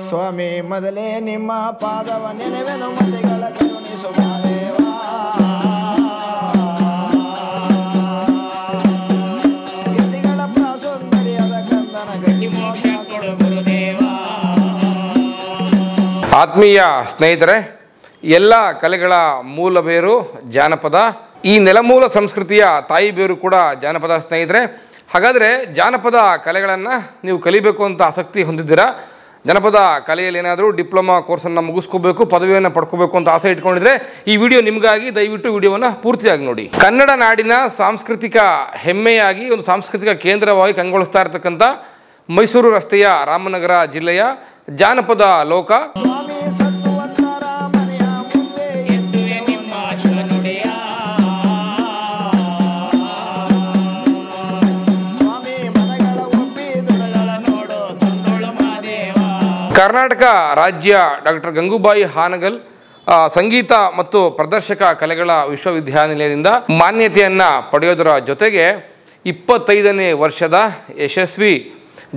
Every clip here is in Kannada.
ಸ್ವಾಮಿ ಮೊದಲೇ ನಿಮ್ಮ ಪಾದವ ನೆನೆವೆನು ಮತಿಗಳ ಕರುಣಿಸು ಮಹಾದೇವ. ಗಿರಿಗಳ ಪ್ರಾಸೌಂದರ್ಯದ ಕಂದನ ಗಟ್ಟಿ ಮೋಕ್ಷ ಕೊಡು ಗುರುದೇವ. ಆತ್ಮೀಯ ಸ್ನೇಹಿತರೆ, ಎಲ್ಲ ಕಲೆಗಳ ಮೂಲ ಬೇರು ಜಾನಪದ. ಈ ನೆಲಮೂಲ ಸಂಸ್ಕೃತಿಯ ತಾಯಿ ಬೇರು ಕೂಡ ಜಾನಪದ ಸ್ನೇಹಿತರೆ. ಹಾಗಾದರೆ ಜಾನಪದ ಕಲೆಗಳನ್ನು ನೀವು ಕಲಿಬೇಕು ಅಂತ ಆಸಕ್ತಿ ಹೊಂದಿದ್ದೀರಾ? ಜನಪದ ಕಲೆಯಲ್ಲಿ ಏನಾದರೂ ಡಿಪ್ಲೊಮಾ ಕೋರ್ಸನ್ನು ಮುಗಿಸ್ಕೋಬೇಕು, ಪದವಿಯನ್ನು ಪಡ್ಕೋಬೇಕು ಅಂತ ಆಸೆ ಇಟ್ಕೊಂಡಿದ್ರೆ ಈ ವಿಡಿಯೋ ನಿಮಗಾಗಿ. ದಯವಿಟ್ಟು ವಿಡಿಯೋವನ್ನು ಪೂರ್ತಿಯಾಗಿ ನೋಡಿ. ಕನ್ನಡ ನಾಡಿನ ಸಾಂಸ್ಕೃತಿಕ ಹೆಮ್ಮೆಯಾಗಿ ಒಂದು ಸಾಂಸ್ಕೃತಿಕ ಕೇಂದ್ರವಾಗಿ ಕಂಗೊಳಿಸ್ತಾ ಇರತಕ್ಕಂಥ ಮೈಸೂರು ರಸ್ತೆಯ ರಾಮನಗರ ಜಿಲ್ಲೆಯ ಜಾನಪದ ಲೋಕ ಕರ್ನಾಟಕ ರಾಜ್ಯ ಡಾಕ್ಟರ್ ಗಂಗೂಬಾಯಿ ಹಾನಗಲ್ ಸಂಗೀತ ಮತ್ತು ಪ್ರದರ್ಶಕ ಕಲೆಗಳ ವಿಶ್ವವಿದ್ಯಾನಿಲಯದಿಂದ ಮಾನ್ಯತೆಯನ್ನು ಪಡೆಯೋದರ ಜೊತೆಗೆ 25ನೇ ವರ್ಷದ ಯಶಸ್ವಿ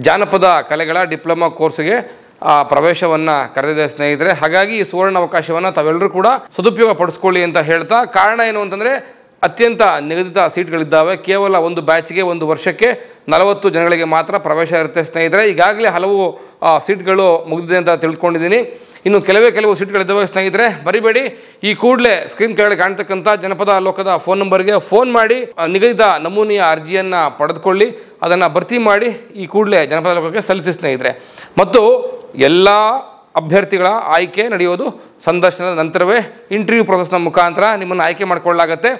ಜಾನಪದ ಕಲೆಗಳ ಡಿಪ್ಲೊಮಾ ಕೋರ್ಸ್ಗೆ ಪ್ರವೇಶವನ್ನು ಕರೆದಿದೆ ಸ್ನೇಹಿತರೆ. ಹಾಗಾಗಿ ಈ ಸುವರ್ಣ ಅವಕಾಶವನ್ನು ತಾವೆಲ್ಲರೂ ಕೂಡ ಸದುಪಯೋಗ ಪಡಿಸ್ಕೊಳ್ಳಿ ಅಂತ ಹೇಳ್ತಾ, ಕಾರಣ ಏನು ಅಂತಂದರೆ ಅತ್ಯಂತ ನಿಗದಿತ ಸೀಟ್ಗಳಿದ್ದಾವೆ. ಕೇವಲ ಒಂದು ಬ್ಯಾಚ್ಗೆ ಒಂದು ವರ್ಷಕ್ಕೆ 40 ಜನಗಳಿಗೆ ಮಾತ್ರ ಪ್ರವೇಶ ಇರುತ್ತೆ ಸ್ನೇಹಿತರೆ. ಈಗಾಗಲೇ ಹಲವು ಸೀಟ್ಗಳು ಮುಗಿದಿದೆ ಅಂತ ತಿಳ್ಕೊಂಡಿದ್ದೀನಿ. ಇನ್ನು ಕೆಲವು ಸೀಟ್ಗಳಿದ್ದಾವೆ ಸ್ನೇಹಿತರೆ. ಬರಿಬೇಡಿ, ಈ ಕೂಡಲೇ ಸ್ಕ್ರೀನ್ ಕೆಳಗಡೆ ಕಾಣ್ತಕ್ಕಂಥ ಜನಪದ ಲೋಕದ ಫೋನ್ ನಂಬರ್ಗೆ ಫೋನ್ ಮಾಡಿ ನಿಗದಿತ ನಮೂನೆಯ ಅರ್ಜಿಯನ್ನು ಪಡೆದುಕೊಳ್ಳಿ, ಅದನ್ನು ಭರ್ತಿ ಮಾಡಿ ಈ ಕೂಡಲೇ ಜನಪದ ಲೋಕಕ್ಕೆ ಸಲ್ಲಿಸಿ ಸ್ನೇಹಿತರೆ. ಮತ್ತು ಎಲ್ಲ ಅಭ್ಯರ್ಥಿಗಳ ಆಯ್ಕೆ ನಡೆಯೋದು ಸಂದರ್ಶನದ ನಂತರವೇ. ಇಂಟರ್ವ್ಯೂ ಪ್ರೊಸೆಸ್ನ ಮುಖಾಂತರ ನಿಮ್ಮನ್ನು ಆಯ್ಕೆ ಮಾಡಿಕೊಳ್ಳಲಾಗುತ್ತೆ.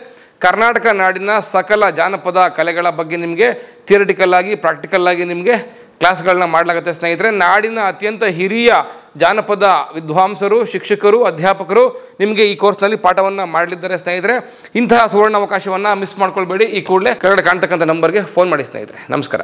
ಕರ್ನಾಟಕ ನಾಡಿನ ಸಕಲ ಜಾನಪದ ಕಲೆಗಳ ಬಗ್ಗೆ ನಿಮಗೆ ಥಿಯರಿಟಿಕಲ್ ಆಗಿ ಪ್ರಾಕ್ಟಿಕಲ್ ಆಗಿ ನಿಮಗೆ ಕ್ಲಾಸ್ಗಳನ್ನ ಮಾಡಲಾಗುತ್ತೆ ಸ್ನೇಹಿತರೆ. ನಾಡಿನ ಅತ್ಯಂತ ಹಿರಿಯ ಜಾನಪದ ವಿದ್ವಾಂಸರು, ಶಿಕ್ಷಕರು, ಅಧ್ಯಾಪಕರು ನಿಮಗೆ ಈ ಕೋರ್ಸ್ನಲ್ಲಿ ಪಾಠವನ್ನು ಮಾಡಲಿದ್ದಾರೆ ಸ್ನೇಹಿತರೆ. ಇಂತಹ ಸುವರ್ಣ ಅವಕಾಶವನ್ನು ಮಿಸ್ ಮಾಡ್ಕೊಳ್ಬೇಡಿ. ಈ ಕೂಡಲೇ ಕೆಳಗಡೆ ಕಾಣ್ತಕ್ಕಂಥ ನಂಬರ್ಗೆ ಫೋನ್ ಮಾಡಿ ಸ್ನೇಹಿತರೆ. ನಮಸ್ಕಾರ.